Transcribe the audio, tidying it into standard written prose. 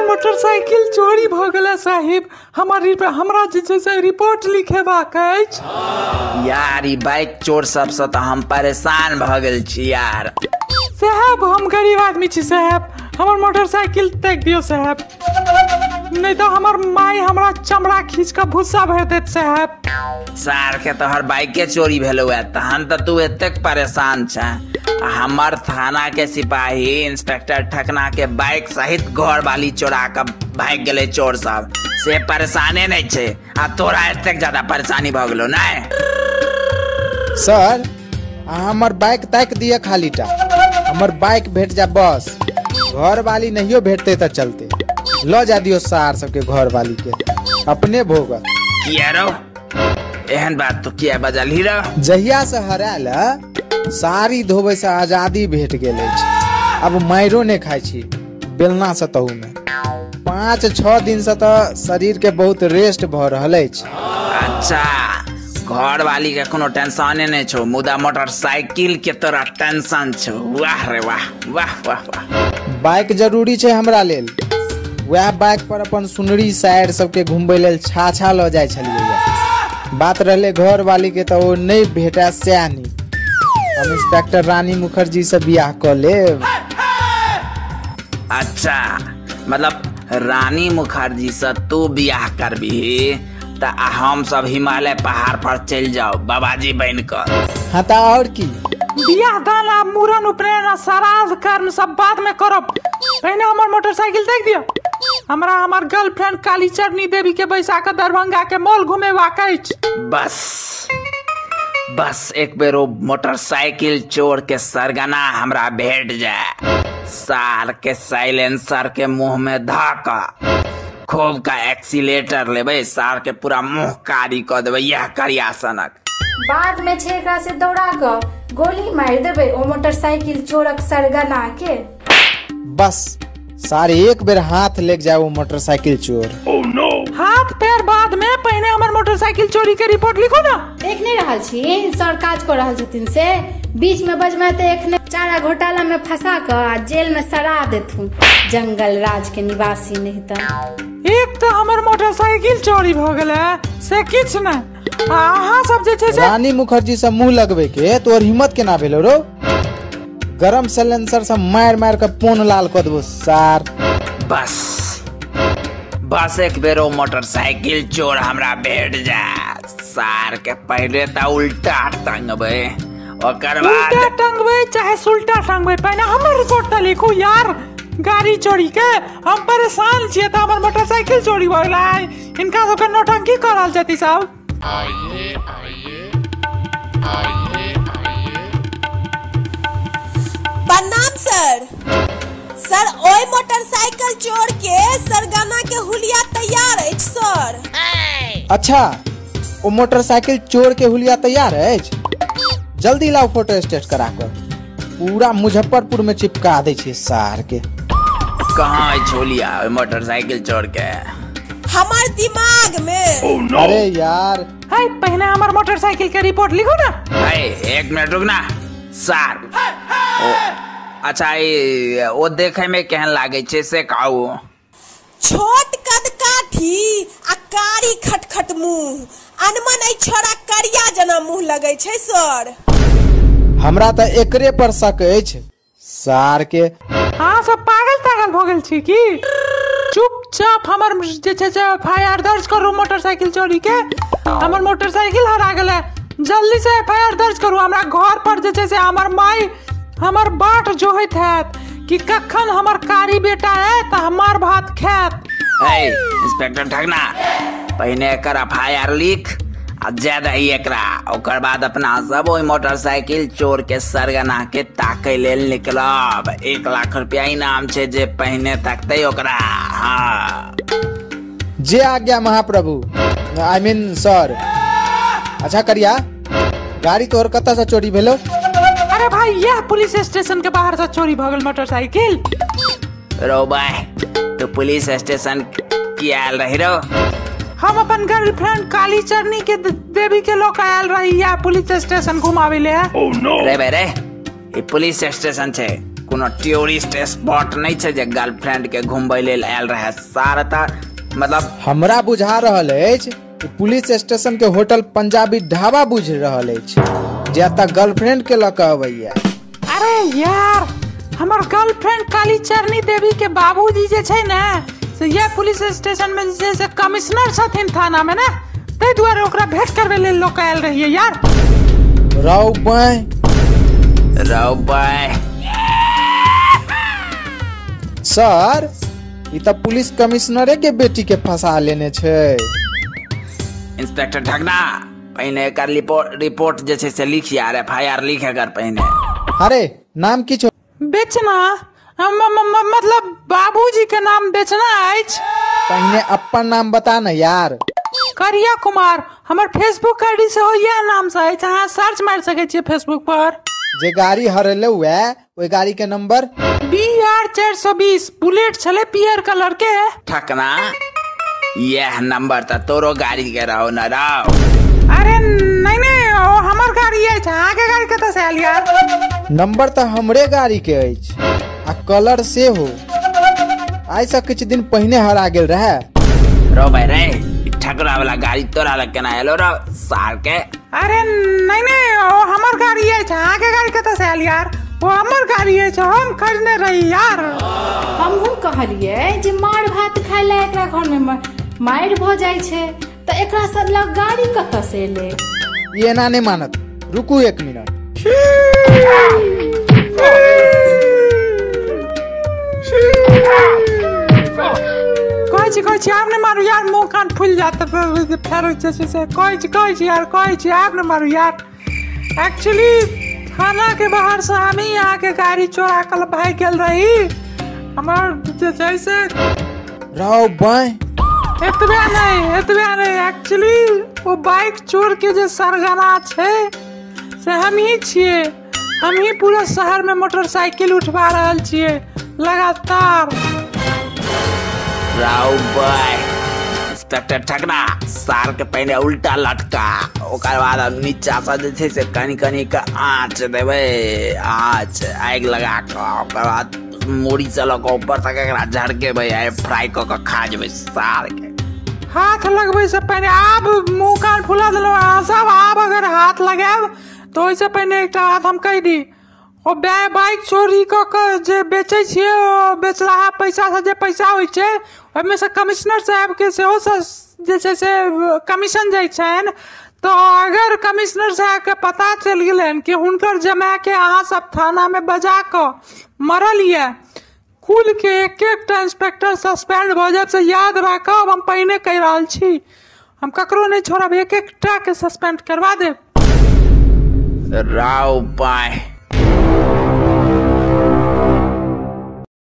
Motorcycle चोरी भ गेला साहिब। हमरा जे रिपोर्ट लिखेबाक अछि। यार ई बाइक चोर सब से तो हम परेशान भ गेल छी यार। साहब हम गरीब आदमी छी साहब, हमर मोटरसाइकिल तक दियो साहब, नहीं तो हमर माई हमरा चमड़ा खींच के भूसा भर देत साहब। सार के तोहर बाइक के चोरी भेलो है तहन तो तू एतेक परेशान छ। हमर थाना के सिपाही इंस्पेक्टर ठकना के बाइक सहित घर वाली चोरा के भाग गेले चोर सब, से परेशाने नहीं छे आ तोरा एतेक ज्यादा परेशानी भ गेलो नहीं। सर हमर बाइक तक दिए खालीटा, हमर बाइक भेट जा बस, घर वाली नहियो भेटते त चलते। लो जा दियो सार सबके घर वाली के अपने भोग। किया रो एहन बात तो किया बजल ही रो। जहिया से हराल साड़ी धोबे से आजादी भेट गेल अछि, अब माइरो ने खाई छी बेलना से तहु में। 5-6 दिन से तो शरीर के बहुत रेस्ट भ रहल अछि। अच्छा घर वाली के कोनो टेंशन नहीं छो, मुदा मोटरसाइकिल के तोरा टेंशन छो। वाह रे वाह वाह वाह वाह। बाइक जरूरी छे हमरा लेल, वह बाइक पर अपन सुनरी साइड सबके घूमबे लेल छाछा ल जाय छलिए। बात रहले घर वाली के तो नहीं भेटा सयानी, हम इंस्पेक्टर रानी मुखर्जी से बियाह कर लेब। अच्छा मतलब रानी मुखर्जी से तू बियाह करबी त हम सब हिमालय पहाड़ पर चल जाओ बाबाजी बन कर। हाँ तो और की, बियाह दान मूरन उपनयन श्राद्ध कर्म सब बाद में करब, पहले हमर मोटरसाइकिल देख दियो। हमरा हमर गर्लफ्रेंड काली चरनी देवी के बैसा के दरभंगा के मॉल घूमेबाक अछि। बस एक बेर वो मोटरसाइकिल चोर के सरगना हमरा भेट जाए, सार के साइलेंसर के मुंह में धाका खूब का एक्सीलेटर लेबे, सार के पूरा मुंह कारी कर देबे यह करिया सनक। बाद में छेका से दौड़ा के गोली मार देबे ओ मोटरसाइकिल चोरक सरगना के। बस सारे एक बेर हाथ लेग जाए वो मोटरसाइकिल चोर। Oh no. हाथ पैर बाद में, पहले हमर मोटरसाइकिल चोरी के रिपोर्ट लिखो ना। देख नहीं रहल छी सर काज कर रहल छथिन से, बीच में बजमे ते एखने चारा घोटाला में फंसा के जेल में सड़ा देथुन, जंगल राज के निवासी नहीं त। एक तो हमर मोटरसाइकिल चोरी भ गेले से किछ न, अहाँ सब जे छै से रानी मुखर्जी से मुंह लगबे के तोर हिम्मत केना भेलो रो? गरम सिलेंसर से मार मार के पोन लाल कर देबो सार। बस एक बेर वो मोटरसाइकिल चोर हमरा भेट जाए, सार के पहले त उल्टा टंगबे ओकर बाद उल्टा टंगबे चाहे सुल्टा टंगबे, पहले हमर रिपोर्ट त लिखू यार। गाड़ी चोरी के हम परेशान छिए त हमर मोटरसाइकिल चोरी भ गेलै, इनका सबके नौटंकी करल जति साहब। प्रणाम सर। सर ओई मोटरसाइकिल चोर के सरगना के हुलिया तैयार अछि सर। अच्छा वो मोटरसाइकिल चोर के हुलिया तैयार अछि, जल्दी लाओ फोटो स्टेट करा कर, पूरा मुजफ्फरपुर में चिपका दे छी सार के। कहाँ है छोलिया मोटरसाइकिल चोर के? हमार दिमाग में। oh, no. अरे यार हाय पहले हमर मोटरसाइकिल के रिपोर्ट लिखो ना। हाय एक मिनट रुकना सार। अच्छा वो देखे में केहन लागे छे से कहू? छोट कद काठी आ कारी खटखट मुंह, अनमन ei छोरा करिया जना मुंह लगे छे सर। हमरा त एकरे पर शक अछि सार के। हाँ सब पागल भ गेल छी की? चुपचाप हमर जे छै से एफआईआर दर्ज करू मोटरसाइकिल चोरी के। हमर मोटरसाइकिल हरा गेलै, जल्दी से एफआईआर दर्ज करू। हमरा घर पर जे छै से हमर माई हमर बाट जोहत हैत कि कखन हमर कारी बेटा है त हमर भात खात। इंस्पेक्टर ठगना पहले एकर एफआईआर लिख आ ज्यादा ही एकरा, ओकर बाद अपना सब ओई मोटरसाइकिल चोर के सरगना के ताके लेल निकलब। 1 लाख रुपया इनाम छे जे पहने तकते ओकरा। हाँ जे आज्ञा महाप्रभु, आई मीन सर। अच्छा करिया गाड़ी तोहर कत्ता से चोरी भेलो? अरे भाई यह पुलिस स्टेशन के बाहर से चोरी भ गेल मोटरसाइकिल। रो भाई तो पुलिस स्टेशन की आयल रही रो? हम अपन गर्लफ्रेंड काली चरनी के देवी के लोग आयल रही है पुलिस स्टेशन घुमावे ले। रे बेरे ये पुलिस स्टेशन छे, कोनो टूरिस्ट स्पॉट नहीं छे जे गर्लफ्रेंड के घुमबै लेल आयल रहे सारा ता मतलब हमरा बुझा रहल अछि कि पुलिस स्टेशन के होटल पंजाबी ढाबा बुझ रहल अछि जतऽ गर्लफ्रेंड के लऽ कऽ अबैया। अरे यार हमर गर्लफ्रेंड काली चरनी देवी के बाबूजी जे छै ने से ये पुलिस स्टेशन में जे से कमिश्नर छथिन थाना में ना तै दुआरे ओकरा भेंट करबे लेल लोक आयल रहिए यार। राव बाय सर ई तो पुलिस कमिश्नरे के बेटी के फंसा लेने छे। इंस्पेक्टर ठगना पहले एकर रिपोर्ट जे छै से लिख यार एफआईआर लिख अगर पहले। अरे नाम की छो? बेचना मतलब बाबूजी के नाम बेचना अछि। पहले अपन नाम बता ना यार। करिया कुमार हमर फेसबुक आईडी से हो या नाम से अछि अहाँ सर्च मार सके छियै फेसबुक पर। जे गाड़ी हरले हुए ओई गाड़ी के नंबर BR 420 बुलेट छले पियर कलर के। ठकना यह नंबर तो तोरो गाड़ी के रहो न रहो। अरे नहीं ओ हमर गाड़ी अछि अहाँ के गाड़ी कतऽ से आयल यार? नंबर तो हमरे गाड़ी के अछि आ कलर से हो आई से कुछ दिन पहले हरा गेल रहे। रो भाई रे ठकरा वाला गाड़ी तोरा लग केना एलो रो सार के? अरे नहीं ओ हमर गाड़ी अछि अहाँ के गाड़ी कतऽ से आयल यार? वो हमर गाड़ी अछि हम खरीदने रही यार। हमहू कहलिए जे मार भात खाय ले एकरा घर में मार भ जाय छै त एकरा सब लग गाड़ी कतऽ से एले? ये ना नहीं मानत रुकू एक मिनट। कहै छी आप ने मारू यार मुंह कान फूल जाता फेर से कहै छी यार कहै छी आप ने मारू यार। एक्चुअली थाना के बाहर से हम ही यहाँ के गाड़ी चोरा कर भाग गेल रही हमार जैसे राव बाय एतबे नहीं एक्चुअली वो बाइक चोर के जो सरगना छे से हम ही छिए। हम ही पूरा शहर में मोटरसाइकिल उठवा रहल छिए लगातार। राव बाय इंस्पेक्टर ठगना सार के पहले उल्टा लटका ओकर बाद नीचा से जे छै से कनी के आँच देबे आँच आग लगा के ओकर बाद मूड़ी से लग ऊपर तक एकरा झड़के भाई फ्राई क के खा जेबे सार के। हाथ लगबे से पहले आप मुंह कान फुला देलो सब आप अगर हाथ लगाब तो ओइसे पहले एक बात हम कह दी ओ बाइक चोरी क के जे बेचे छिए ओ बेचला पैसा से जे पैसा होय छै ओमे से कमिश्नर साहब के सेहो जे छै से कमीशन जाय छन। तो अगर कमिश्नर साहब के पता चल गेलन कि हुनकर जमा के अहाँ सब थाना में बजा के मरल ये कुल के एक इंस्पेक्टर सस्पेंड भ जाब से याद राखब हम पहले कह रहल छी हम ककरो नहीं छोड़ब एक टा के सस्पेंड करवा देब। राव बाय